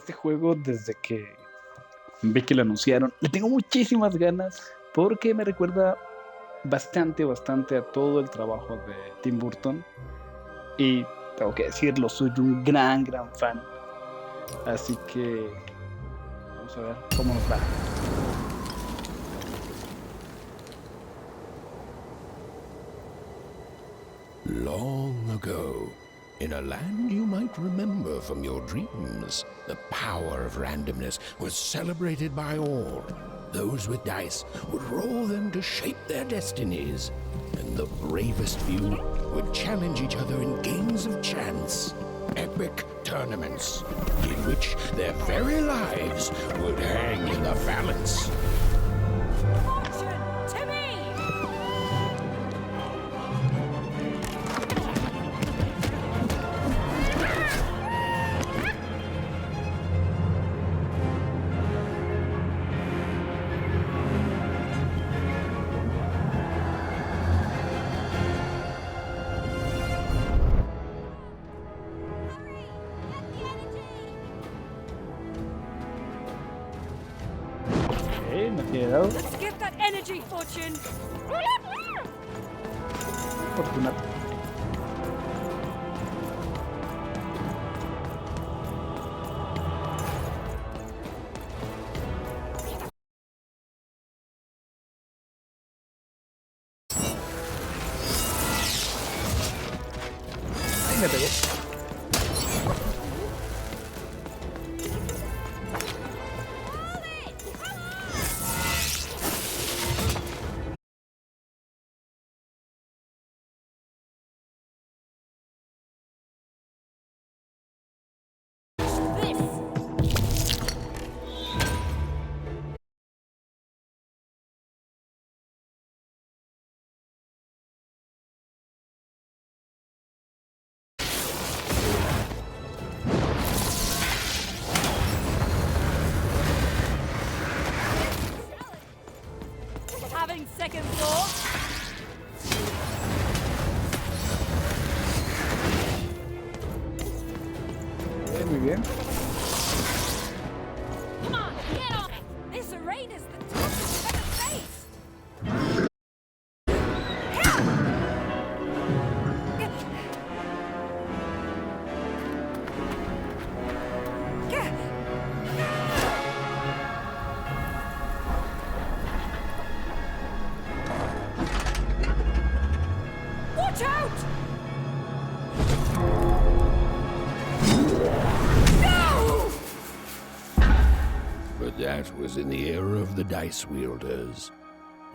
este juego desde que vi que lo anunciaron. Le tengo muchísimas ganas porque me recuerda bastante a todo el trabajo de Tim Burton. Y tengo que decirlo, soy un gran fan. Así que vamos a ver cómo nos va. Long ago, in a land you might remember from your dreams, the power of randomness was celebrated by all. Those with dice would roll them to shape their destinies, and the bravest few would challenge each other in games of chance. Epic tournaments, in which their very lives would hang in the balance. Me tiene dado. Let's get that energy, Fortune. Fortuna. Ahí me pegó. Having second thoughts. Muy bien. Come on, get off! This arena's the toughest you've ever faced. Watch out! No! But that was in the era of the dice wielders.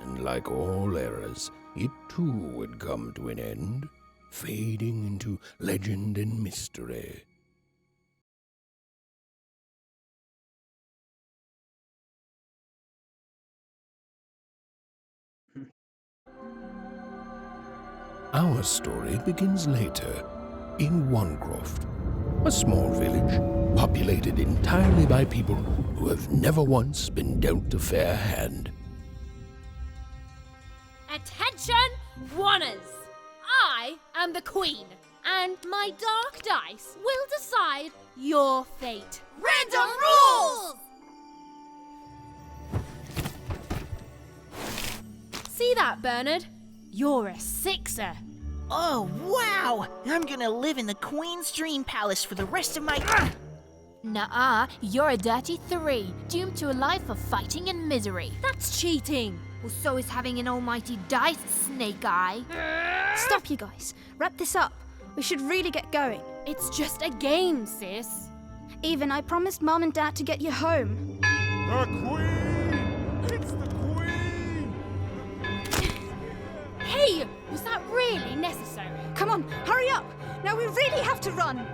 And like all eras, it too would come to an end, fading into legend and mystery. Our story begins later, in Wanecroft, a small village populated entirely by people who have never once been dealt a fair hand. Attention, Wanners! I am the Queen, and my dark dice will decide your fate. Random rules! See that, Bernard? You're a sixer. Oh, wow! I'm gonna live in the Queen's Dream Palace for the rest of my... Nuh-uh, you're a dirty 3, doomed to a life of fighting and misery. That's cheating. Well, so is having an almighty dice, Snake Eye. Stop, you guys. Wrap this up. We should really get going. It's just a game, sis. Even I promised Mom and Dad to get you home. The Queen! It's the Queen! Hey, was that really necessary? Come on, hurry up! Now we really have to run!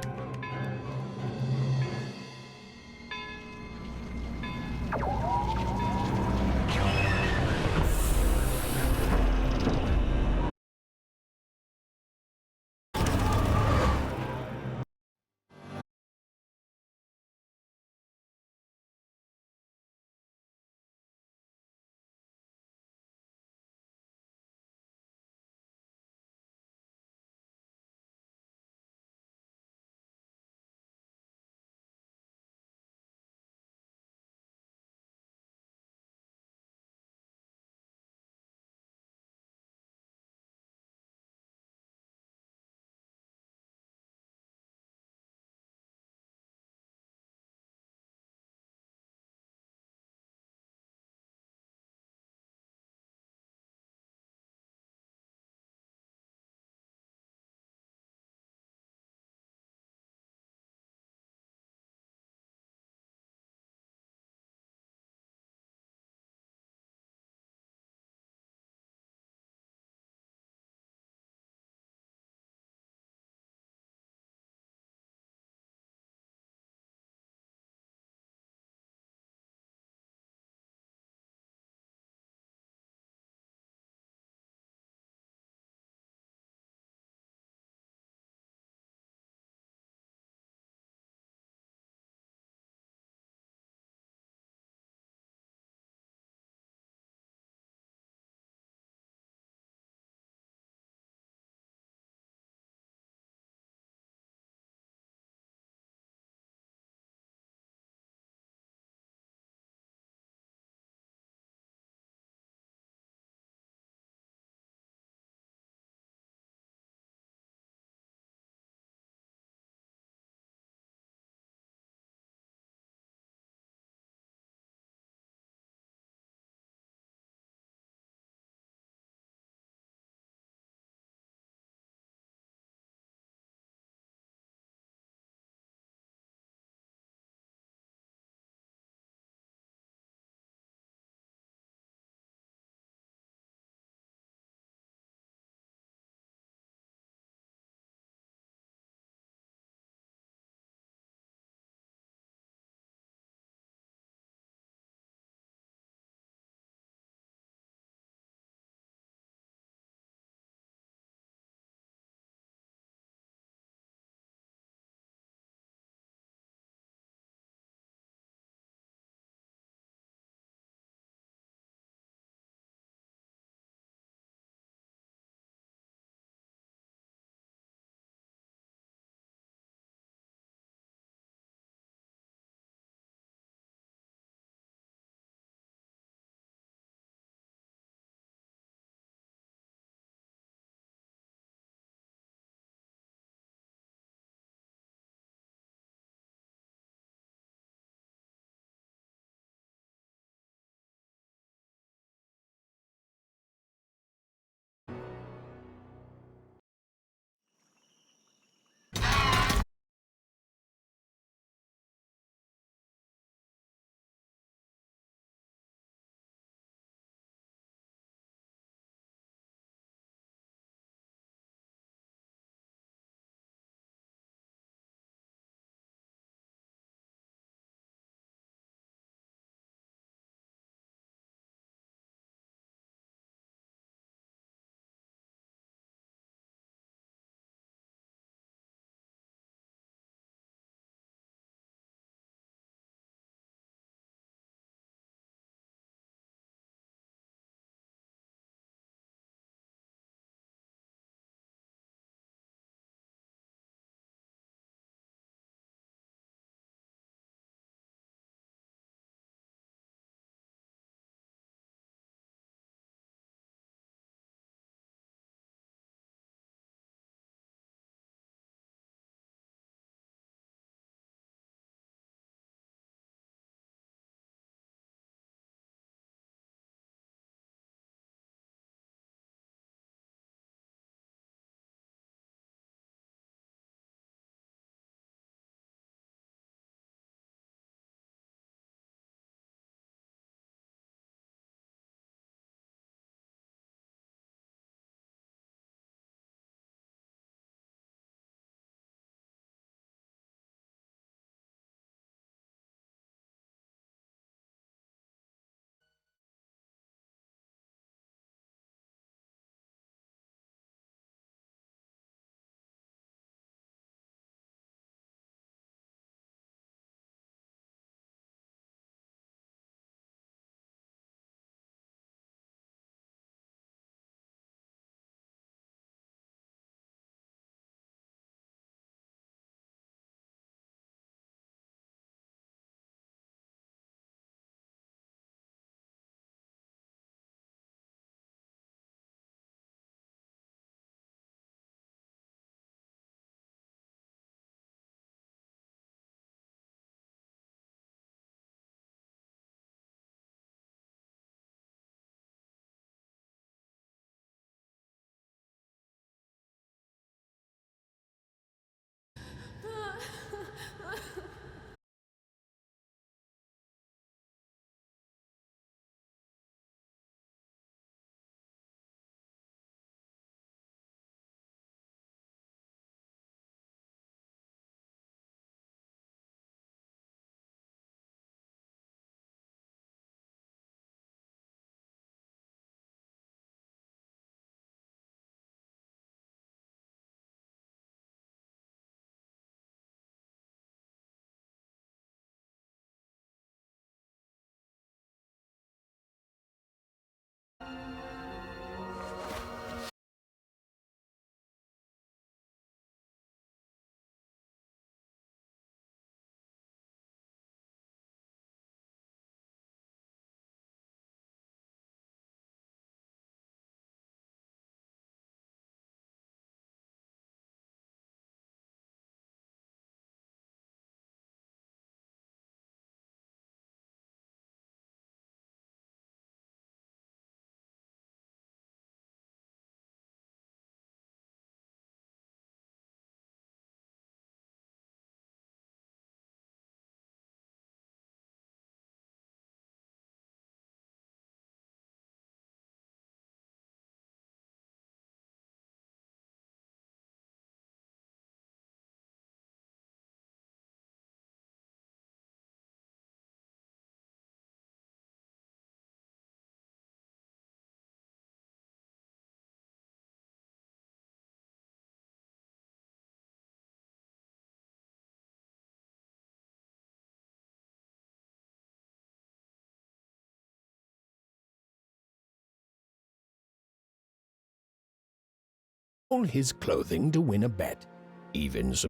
all his clothing to win a bet, even so.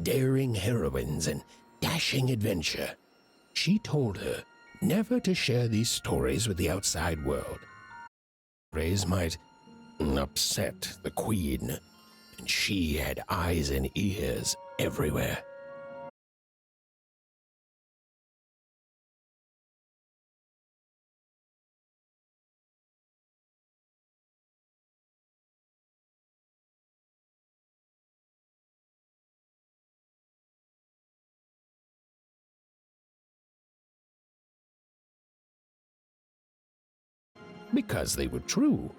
Daring heroines and dashing adventure. She told her never to share these stories with the outside world. Stories might upset the queen, and she had eyes and ears everywhere. Because they were true.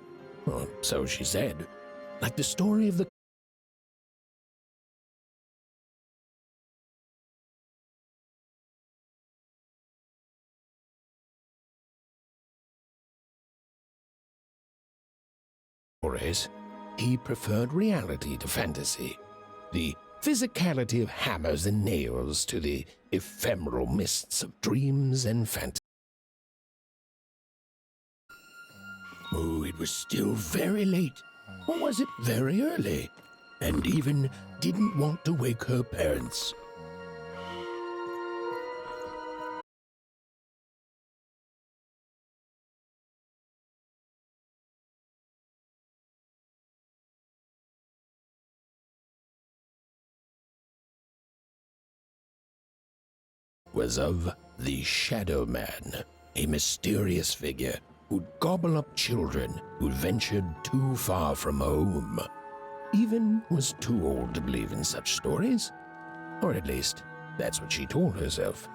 Or so she said. Like the story of the stories. He preferred reality to fantasy. The physicality of hammers and nails to the ephemeral mists of dreams and fantasy. Oh, it was still very late, or was it very early, and even didn't want to wake her parents. Was of the Shadow Man, a mysterious figure who'd gobble up children who'd ventured too far from home. Even was too old to believe in such stories. Or at least, that's what she told herself.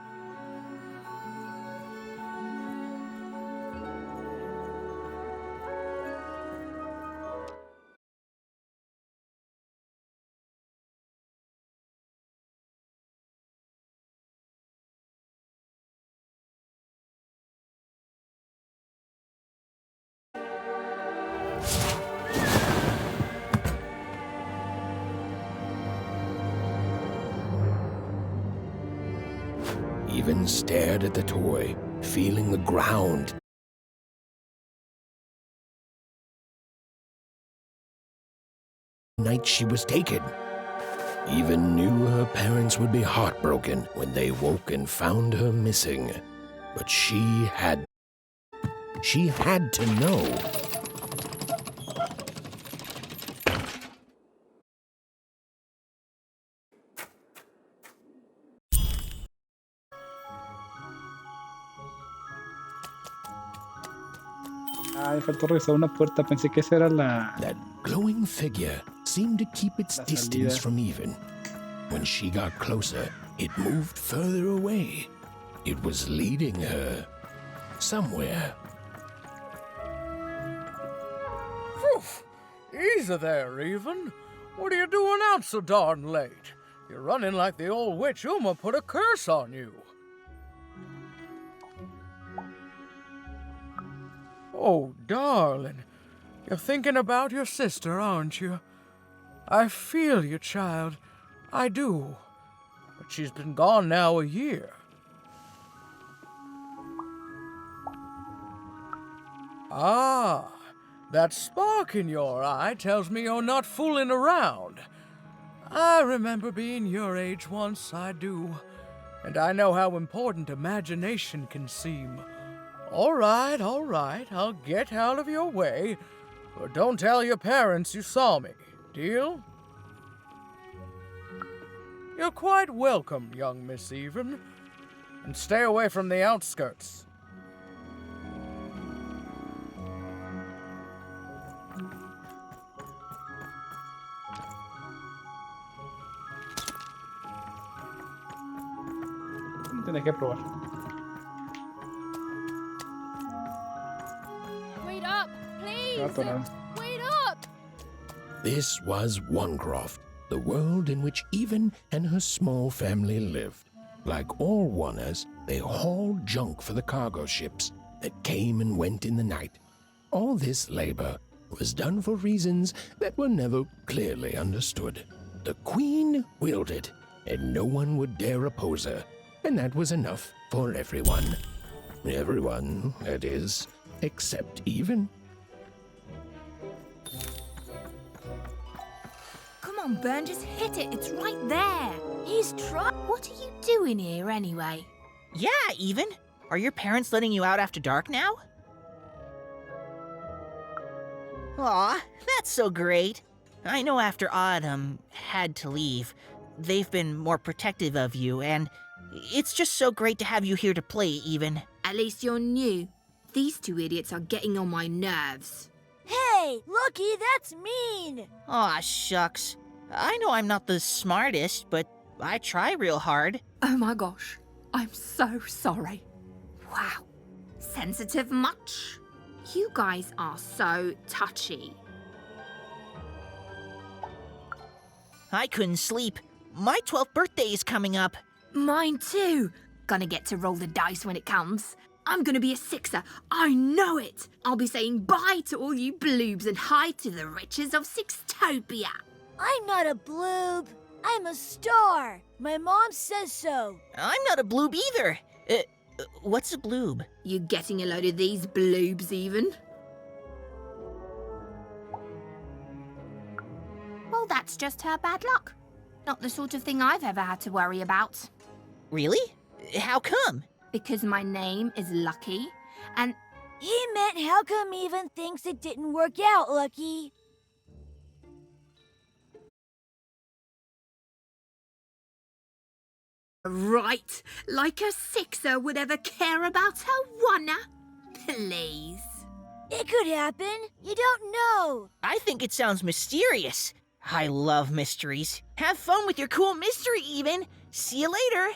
Even stared at the toy, feeling the ground. Night she was taken. Even knew her parents would be heartbroken when they woke and found her missing. But she had to know. Ay, faltó revisar una puerta. Pensé que esa era la... That glowing figure seemed to keep its distance from even. When she got closer, it moved further away. It was leading her somewhere. Phew! Easy there, Even. What are you doing out so darn late? You're running like the old witch Uma put a curse on you. Oh, darling, you're thinking about your sister, aren't you? I feel you, child. I do. But she's been gone now a year. Ah, that spark in your eye tells me you're not fooling around. I remember being your age once, I do. And I know how important imagination can seem. All right, I'll get out of your way. But don't tell your parents you saw me. Deal? You're quite welcome, young Miss Even. And stay away from the outskirts. Tendré que probar. Wait up, please! Atorado. Wait up! This was Onecroft, the world in which Even and her small family lived. Like all Oners, they hauled junk for the cargo ships that came and went in the night. All this labor was done for reasons that were never clearly understood. The Queen willed it, and no one would dare oppose her, and that was enough for everyone. Everyone, that is, except even. Come on, Burn, just hit it. It's right there. He's trying. What are you doing here anyway? Yeah, Even. Are your parents letting you out after dark now? Aw, that's so great. I know after Autumn had to leave, they've been more protective of you, and it's just so great to have you here to play, Even. At least you're new. These two idiots are getting on my nerves. Hey, Lucky, that's mean. Aw, shucks. I know I'm not the smartest, but I try real hard. Oh my gosh, I'm so sorry. Wow, sensitive much? You guys are so touchy. I couldn't sleep. My 12th birthday is coming up. Mine too. Gonna get to roll the dice when it comes. I'm gonna be a sixer. I know it. I'll be saying bye to all you bloobs and hi to the riches of Sixtopia. I'm not a bloob. I'm a star. My mom says so. I'm not a bloob either. What's a bloob? You getting a load of these bloobs even? Well, that's just her bad luck. Not the sort of thing I've ever had to worry about. Really? How come? Because my name is Lucky, and... He meant how come Even thinks it didn't work out, Lucky? Right, like a sixer would ever care about her wanna. Please. It could happen. You don't know. I think it sounds mysterious. I love mysteries. Have fun with your cool mystery, Even. See you later.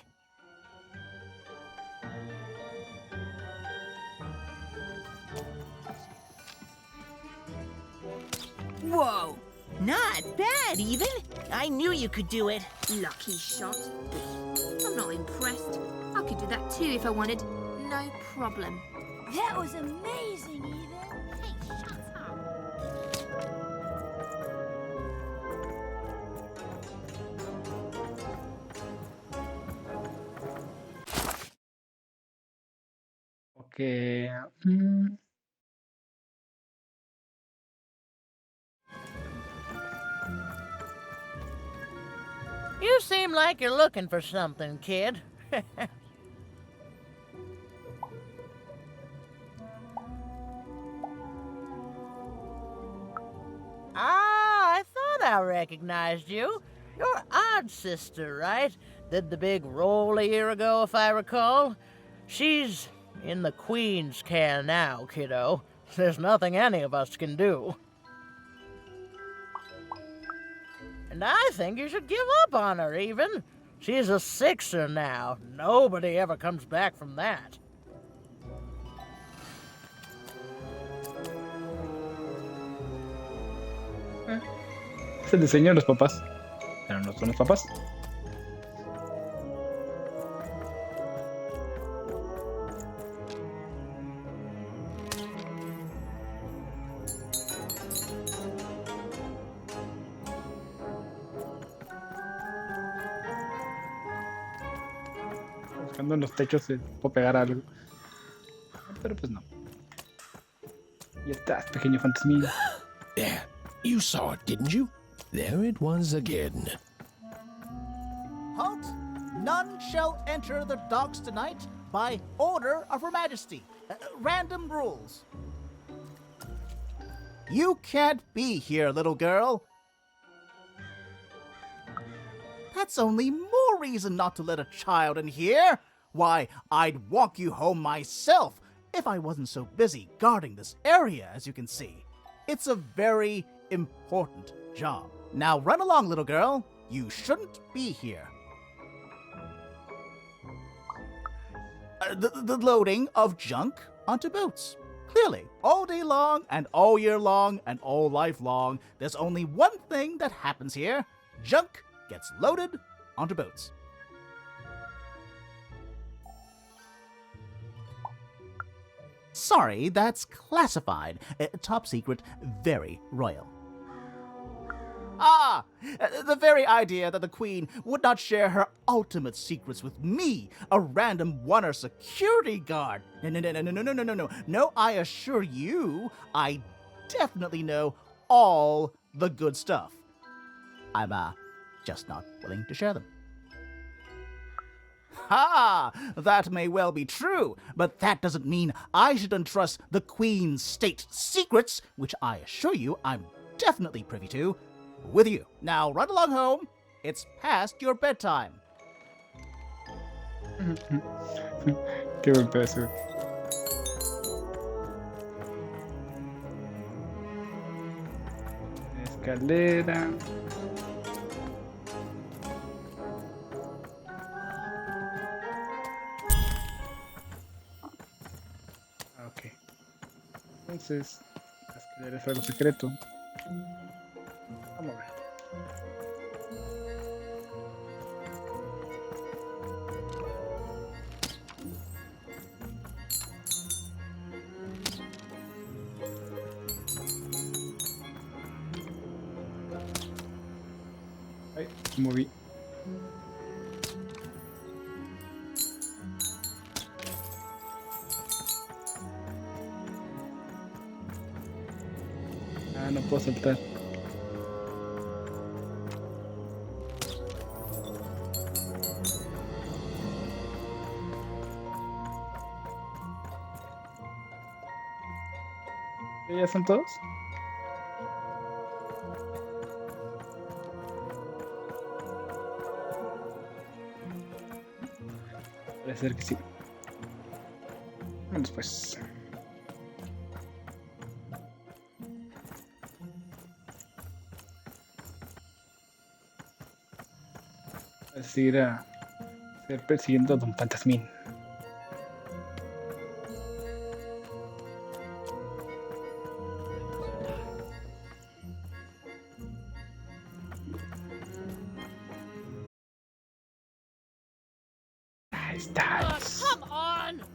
Whoa. Not bad, Even. I knew you could do it. Lucky shot. I'm not impressed. I could do that too if I wanted. No problem. That was amazing, Even. Hey, shut up. Okay. You seem like you're looking for something, kid. I thought I recognized you. You're Odd Sister, right? Did the big roll a year ago, if I recall. She's in the Queen's care now, kiddo. There's nothing any of us can do. And I think you should give up on her, Even. She's a sixer now. Nobody ever comes back from that. Es el diseño de los papás. Pero no son los papás. Buscando en los techos se puedo pegar algo. Pero pues no. Ya estás, pequeño fantasmín. There, you saw it, didn't you? There it was again. Halt! None shall enter the docks tonight by order of Her Majesty. Random rules. You can't be here, little girl. That's only more reason not to let a child in here. Why, I'd walk you home myself if I wasn't so busy guarding this area, as you can see. It's a very important job. Now run along, little girl. You shouldn't be here. The loading of junk onto boats. Clearly, all day long and all year long and all life long, there's only one thing that happens here. Junk gets loaded onto boats. Sorry, that's classified. Top secret, very royal. Ah! The very idea that the Queen would not share her ultimate secrets with me, a random one-er security guard. No. No, I assure you, I definitely know all the good stuff. I'm, just not willing to share them. Ha! That may well be true, but that doesn't mean I should entrust the Queen's state secrets, which I assure you I'm definitely privy to, with you. Now run along home. It's past your bedtime. Qué buen pedazo. Escalera. Ok. Entonces, la escalera es algo secreto. Vamos a ver. Ay, me moví. Ah, no puedo saltar. ¿Ya son todos? Parece ser que sí. Vamos pues. Así ir a ser persiguiendo a Don Fantasmín.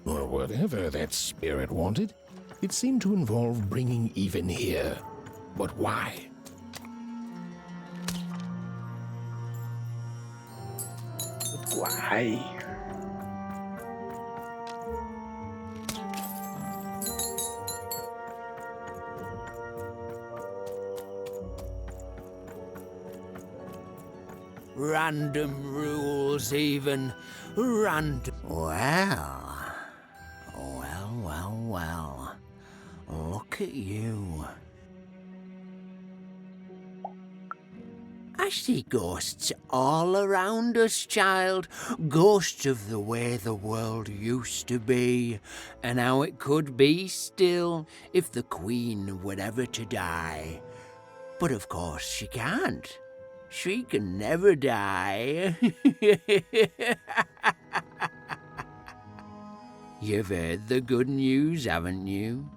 Or whatever that spirit wanted. It seemed to involve bringing even here. But why? Guay. Random rules, even. Random. Well. Look at you. I see ghosts all around us, child. Ghosts of the way the world used to be, and how it could be still if the Queen were ever to die. But of course she can't. She can never die. You've heard the good news, haven't you?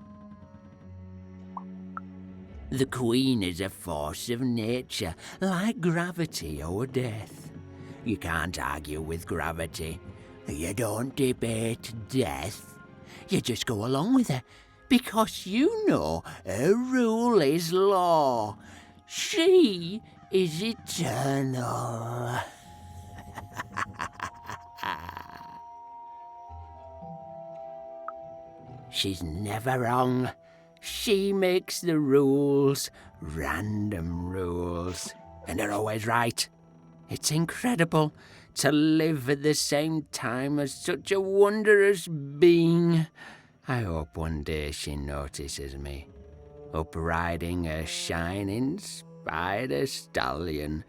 The Queen is a force of nature, like gravity or death. You can't argue with gravity. You don't debate death. You just go along with her, because you know her rule is law. She is eternal. She's never wrong. She makes the rules, random rules, and they're always right. It's incredible to live at the same time as such a wondrous being. I hope one day she notices me, up riding a shining spider stallion,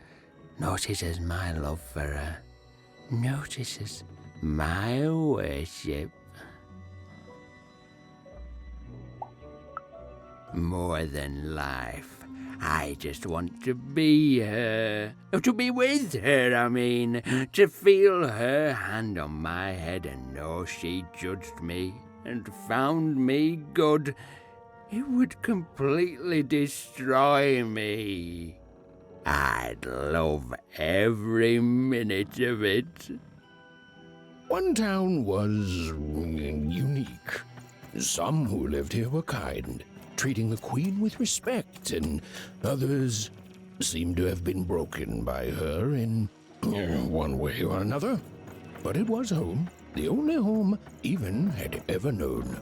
notices my love for her, notices my worship. More than life, I just want to be her, to be with her, I mean, to feel her hand on my head and know she judged me and found me good. It would completely destroy me. I'd love every minute of it. One town was unique. Some who lived here were kind, treating the queen with respect, and others seemed to have been broken by her in one way or another. But it was home, the only home Even had ever known.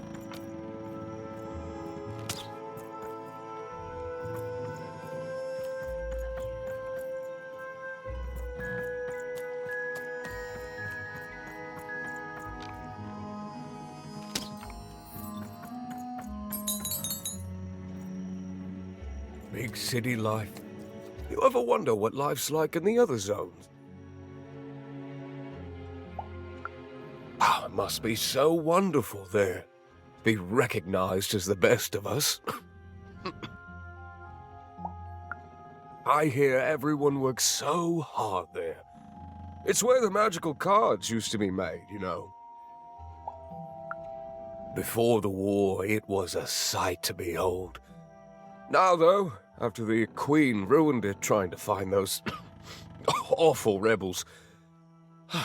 Big city life. You ever wonder what life's like in the other zones? Oh, it must be so wonderful there. Be recognized as the best of us. I hear everyone works so hard there. It's where the magical cards used to be made, you know. Before the war, it was a sight to behold. Now, though, after the Queen ruined it trying to find those awful rebels,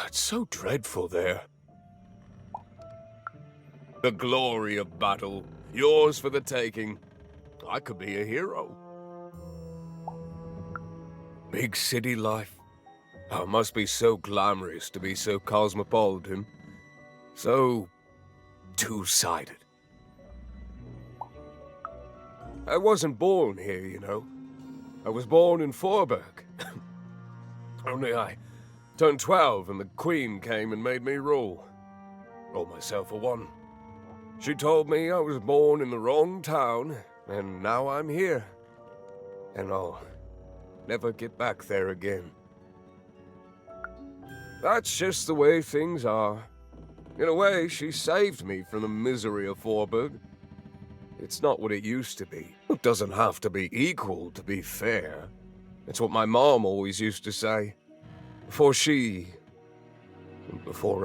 it's so dreadful there. The glory of battle, yours for the taking. I could be a hero. Big city life. Oh, it must be so glamorous to be so cosmopolitan. So two-sided. I wasn't born here, you know. I was born in Forberg. Only I turned 12 and the Queen came and made me rule. Roll myself a one. She told me I was born in the wrong town, and now I'm here. And I'll never get back there again. That's just the way things are. In a way, she saved me from the misery of Forberg. It's not what it used to be. It doesn't have to be equal to be fair. It's what my mom always used to say. Before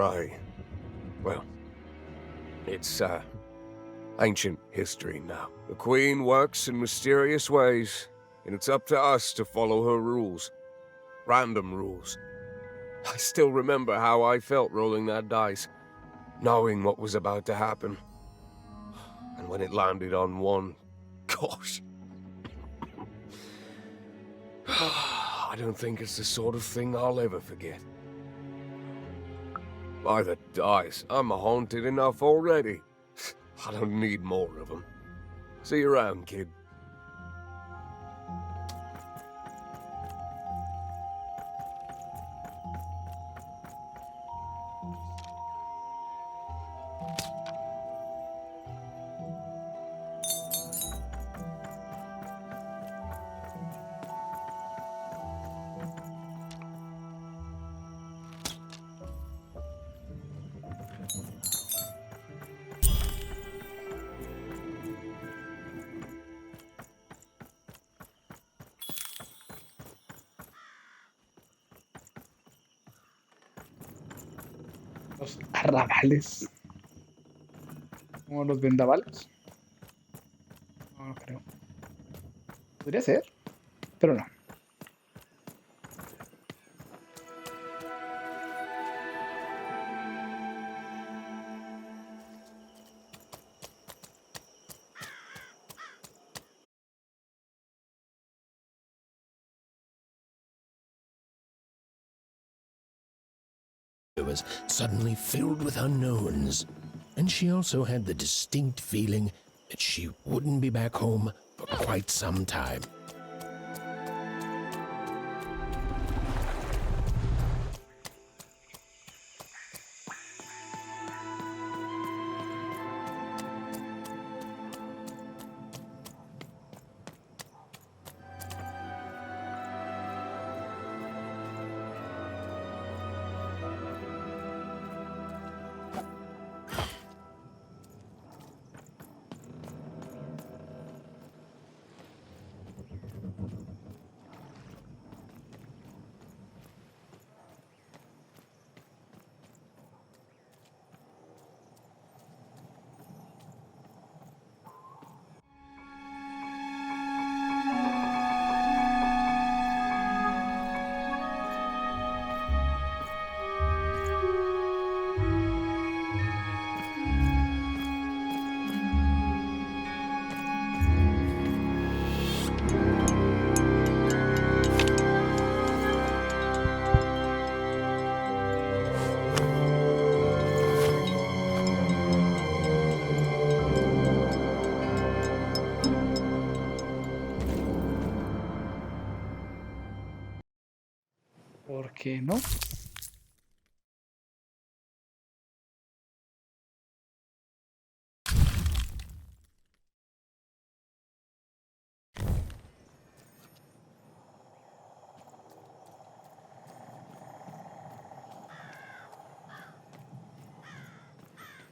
I... Well, it's, ancient history now. The Queen works in mysterious ways, and it's up to us to follow her rules. Random rules. I still remember how I felt rolling that dice, knowing what was about to happen. And when it landed on one, gosh. I don't think it's the sort of thing I'll ever forget. By the dice, I'm haunted enough already. I don't need more of them. See you around, kid. Los arrabales. Como los vendavales. No, no creo. Podría ser, pero no. It was suddenly filled with unknowns, and she also had the distinct feeling that she wouldn't be back home for quite some time. que no.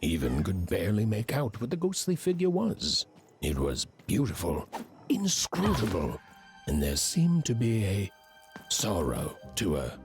Even could barely make out what the ghostly figure was. It was beautiful, inscrutable, and there seemed to be a sorrow to her.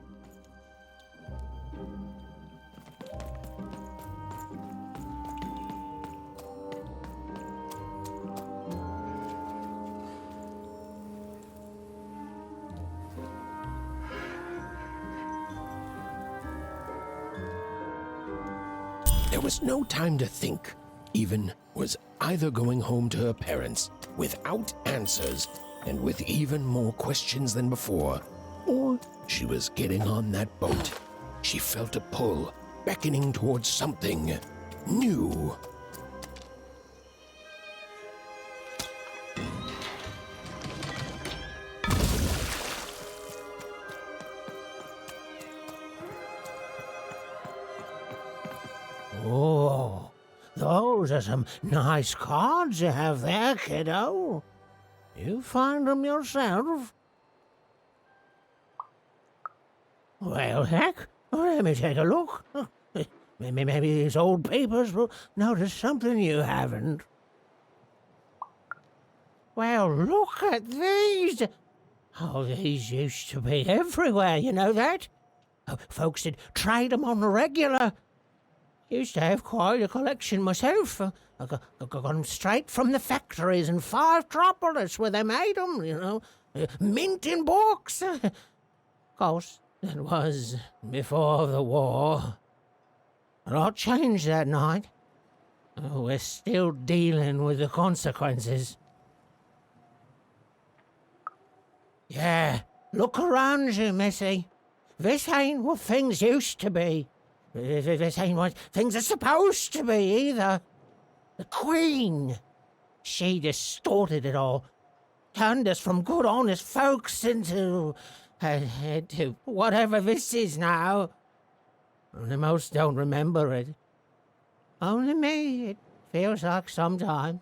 There was no time to think. Even was either going home to her parents without answers and with even more questions than before, or she was getting on that boat. She felt a pull, beckoning towards something new. Oh, those are some nice cards you have there, kiddo. You find them yourself? Well, heck, let me take a look. Maybe these old papers will notice something you haven't. Well, look at these. Oh, these used to be everywhere, you know that? Oh, folks would trade them on the regular. Used to have quite a collection myself. I got them straight from the factories in 5 Tropolis where they made them, you know. Mint in books. Of course, that was before the war. A lot changed that night. Oh, we're still dealing with the consequences. Yeah, look around you, Missy. This ain't what things used to be. This ain't what things are supposed to be, either. The Queen, she distorted it all. Turned us from good, honest folks into whatever this is now. The most don't remember it. Only me, it feels like sometimes.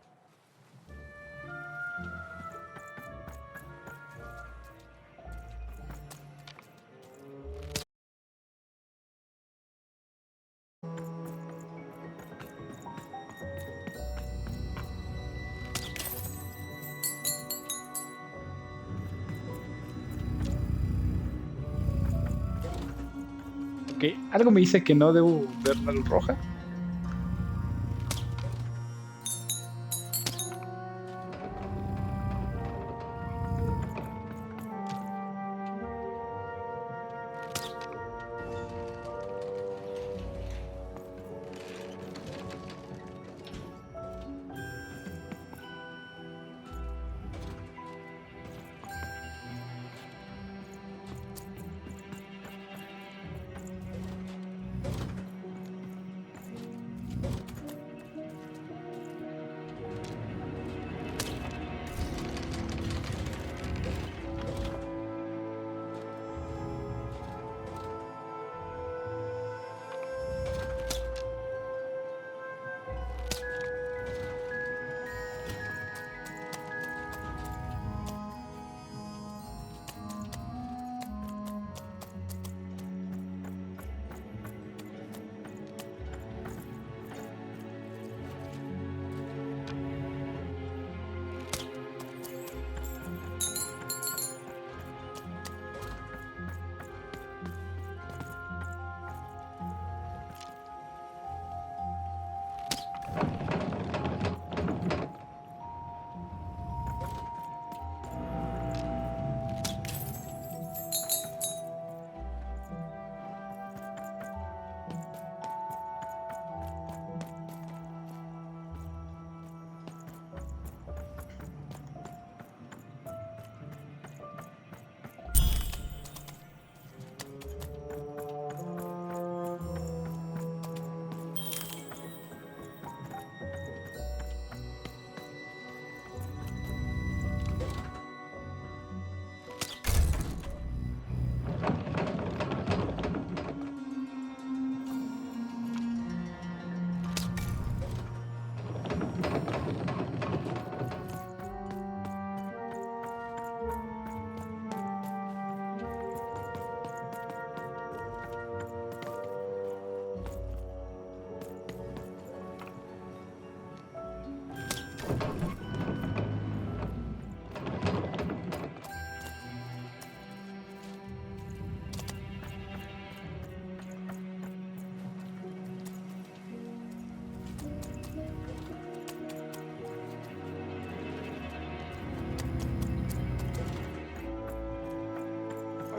Ok, algo me dice que no debo ver la luz roja.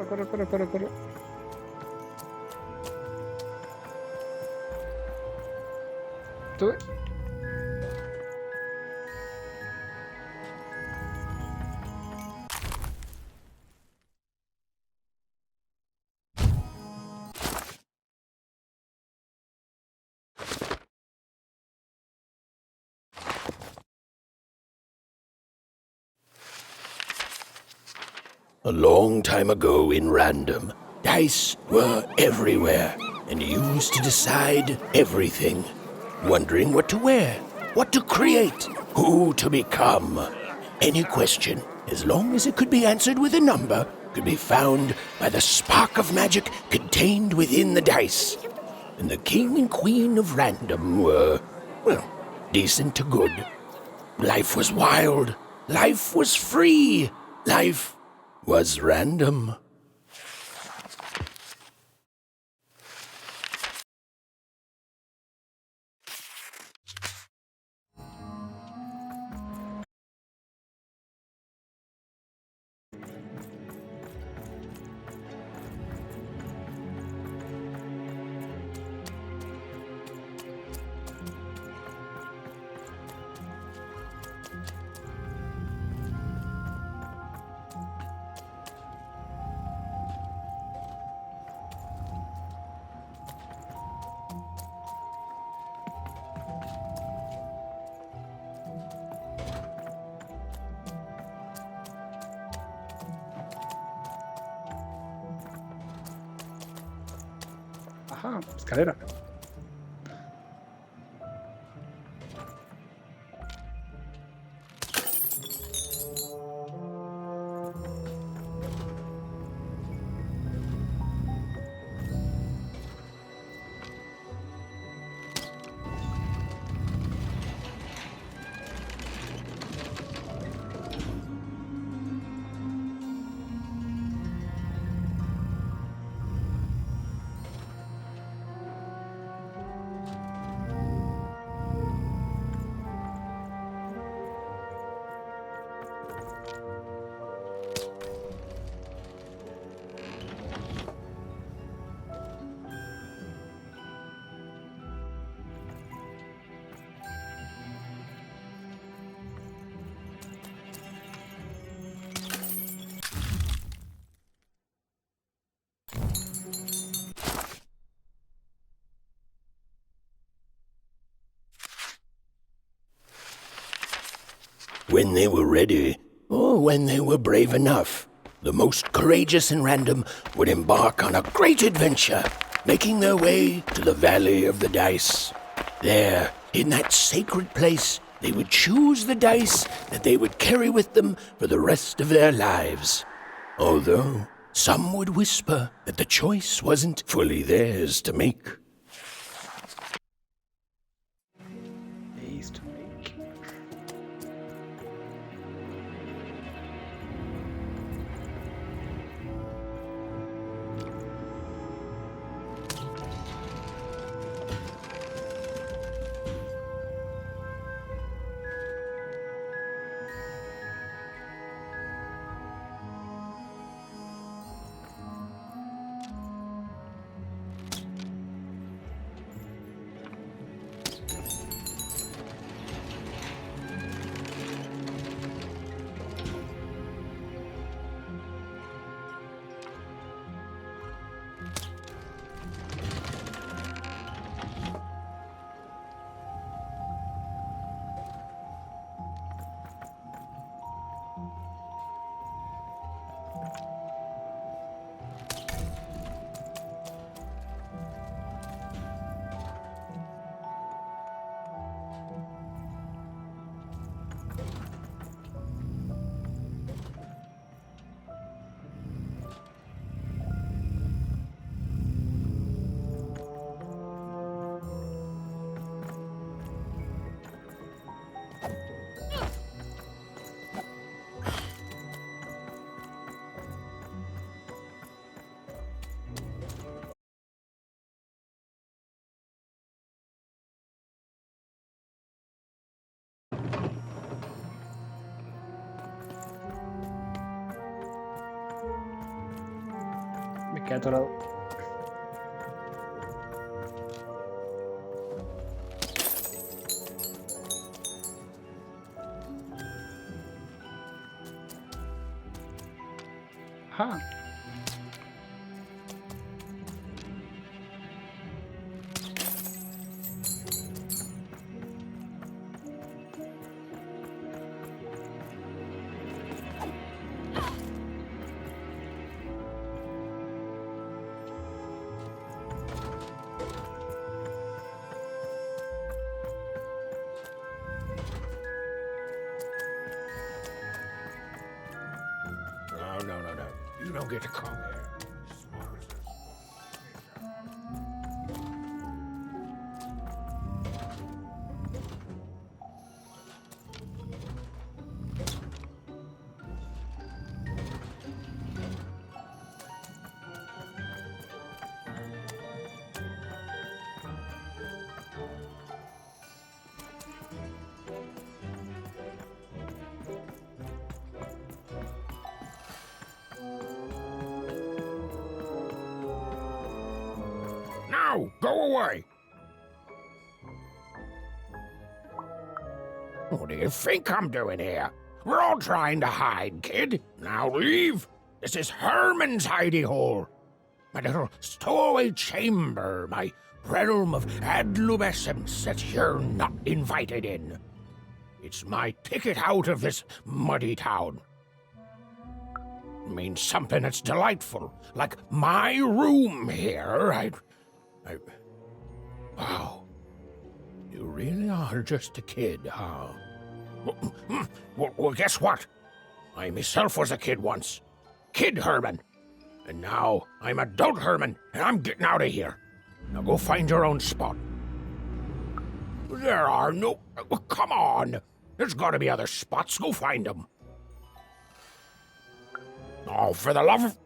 corre. Sube. A long time ago in Random, dice were everywhere and used to decide everything. Wondering what to wear, what to create, who to become. Any question, as long as it could be answered with a number, could be found by the spark of magic contained within the dice. And the king and queen of Random were, well, decent to good. Life was wild. Life was free. Life was random. Ajá, escalera. When they were ready, or when they were brave enough, the most courageous in Random would embark on a great adventure, making their way to the Valley of the Dice. There, in that sacred place, they would choose the dice that they would carry with them for the rest of their lives. Although some would whisper that the choice wasn't fully theirs to make. Days to make. quedé atorado. Ajá. No. You don't get to come here. Now, go away! What do you think I'm doing here? We're all trying to hide, kid. Now leave. This is Herman's hidey hole. My little stowaway chamber, my realm of adolescence that you're not invited in. It's my ticket out of this muddy town. It means something that's delightful, like my room here. Wow. You really are just a kid, huh? Well, guess what? I myself was a kid once. Kid Herman. And now I'm adult Herman, and I'm getting out of here. Now go find your own spot. There are no... Come on! There's gotta be other spots. Go find them. Oh, for the love of...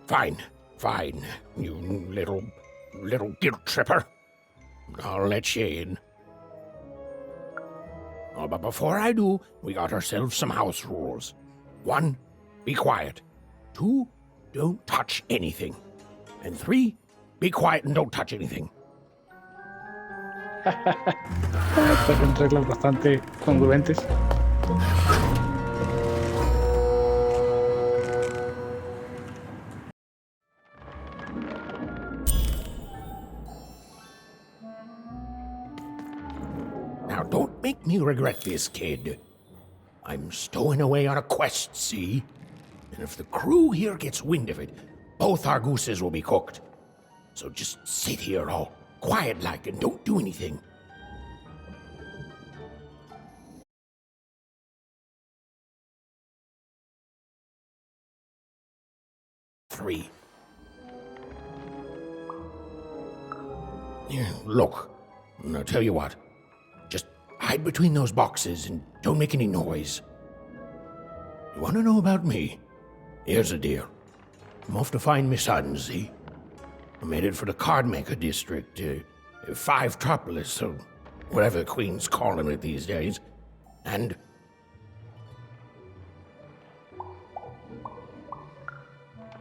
Fine. You little guilt tripper. I'll let you in. Oh, but before I do, we got ourselves some house rules. 1, be quiet. 2, don't touch anything. And 3, be quiet and don't touch anything. Fueron reglas bastante congruentes. Now, don't make me regret this, kid. I'm stowing away on a quest, see? And if the crew here gets wind of it, both our gooses will be cooked. So just sit here all quiet-like and don't do anything. Three. Yeah, look, I'll tell you what. Just hide between those boxes and don't make any noise. You want to know about me? Here's the deal. I'm off to find my son, see? I'm headed for the Cardmaker district, 5-tropolis, or whatever the Queen's calling it these days. And...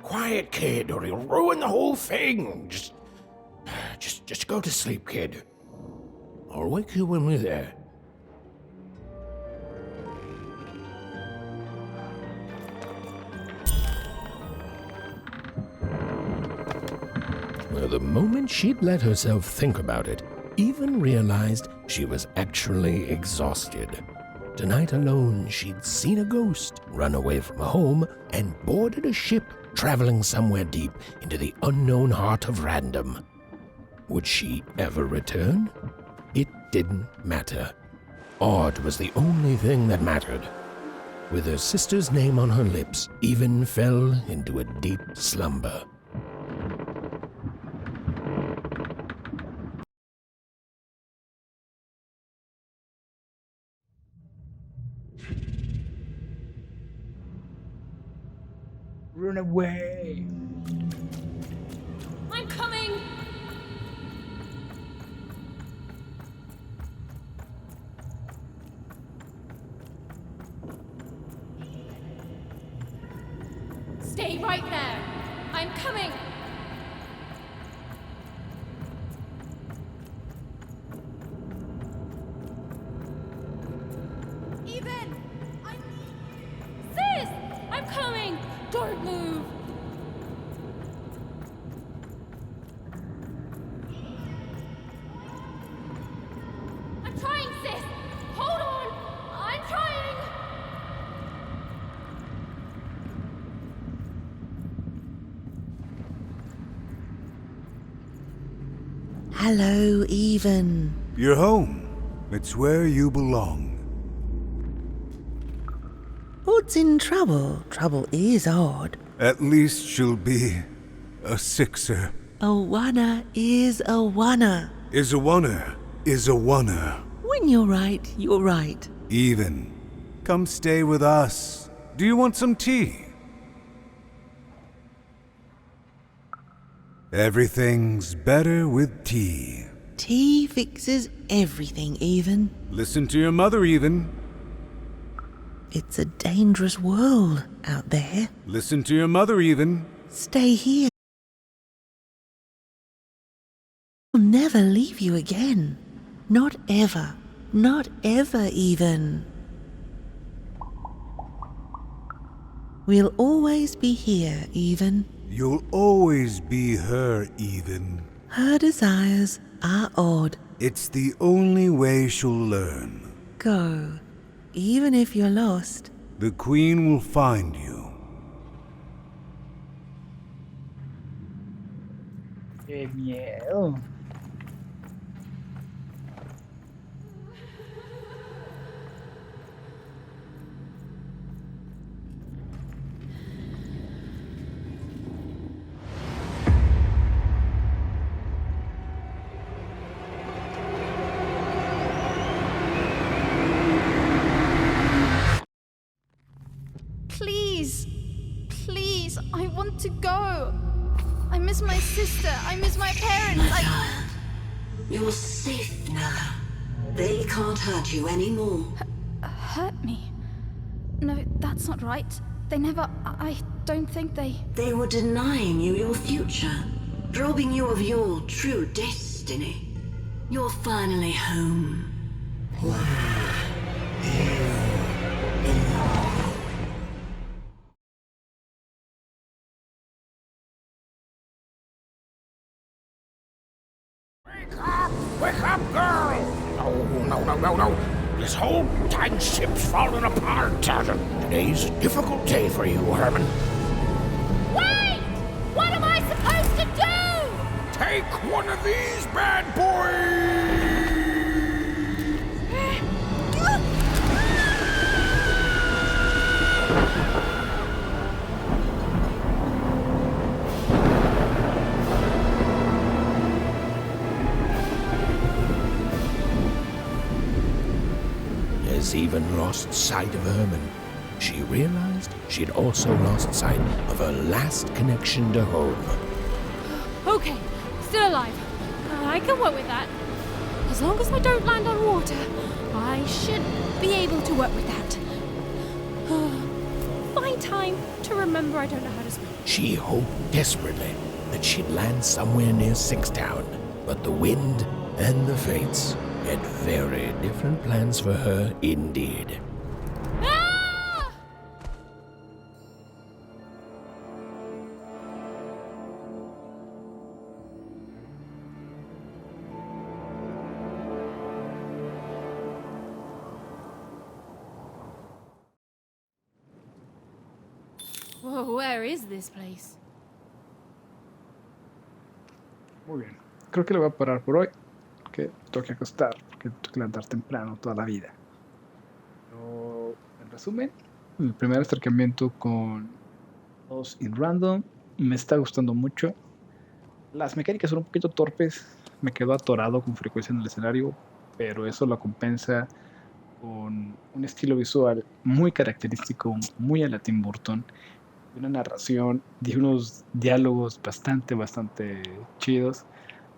Quiet, kid, or he'll ruin the whole thing. Just go to sleep, kid. I'll wake you when we're there. Well, the moment she'd let herself think about it, even realized she was actually exhausted. Tonight alone, she'd seen a ghost, run away from home, and boarded a ship traveling somewhere deep into the unknown heart of Ramdom. Would she ever return? It didn't matter. Odd was the only thing that mattered. With her sister's name on her lips, Even fell into a deep slumber. Run away! I'm coming! Stay right there! I'm coming! Hello, Even. You're home. It's where you belong. Odd's in trouble. Trouble is odd. At least she'll be a sixer. A oner is a oner. Is a oner. Is a oner. When you're right, you're right. Even. Come stay with us. Do you want some tea? Everything's better with tea. Tea fixes everything, Even. Listen to your mother, Even. It's a dangerous world out there. Listen to your mother, Even. Stay here. I'll never leave you again. Not ever. Not ever, Even. We'll always be here, Even. You'll always be her, Even. Her desires are odd. It's the only way she'll learn. Go. Even if you're lost. The Queen will find you. ¡Qué miedo! Please, please, I want to go. I miss my sister. I miss my parents. You're safe now. They can't hurt you anymore. Hurt me? No, that's not right. They never. I don't think they. They were denying you your future, robbing you of your true destiny. You're finally home. Wake up, girl! No. This whole time ship's falling apart. Today's a difficult day for you, Herman. Wait! What am I supposed to do? Take one of these bad boys! As Even lost sight of Herman, she realized she'd also lost sight of her last connection to home. Okay, still alive. I can work with that. As long as I don't land on water, I should be able to work with that. Find time to remember I don't know how to swim. She hoped desperately that she'd land somewhere near Sixtown, but the wind and the fates had very different plans for her indeed. Ah! Whoa, where is this place? Muy bien. Creo que le voy a parar por hoy. Que tengo que acostar, que tengo que levantar temprano toda la vida. Pero, en resumen, el primer acercamiento con los in Random me está gustando mucho. Las mecánicas son un poquito torpes, me quedo atorado con frecuencia en el escenario, pero eso lo compensa con un estilo visual muy característico, muy a la Tim Burton, una narración y unos diálogos bastante chidos,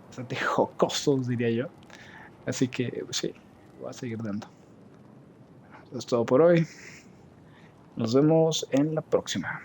bastante jocosos, diría yo. Así que, pues sí, voy a seguir dando. Eso es todo por hoy. Nos vemos en la próxima.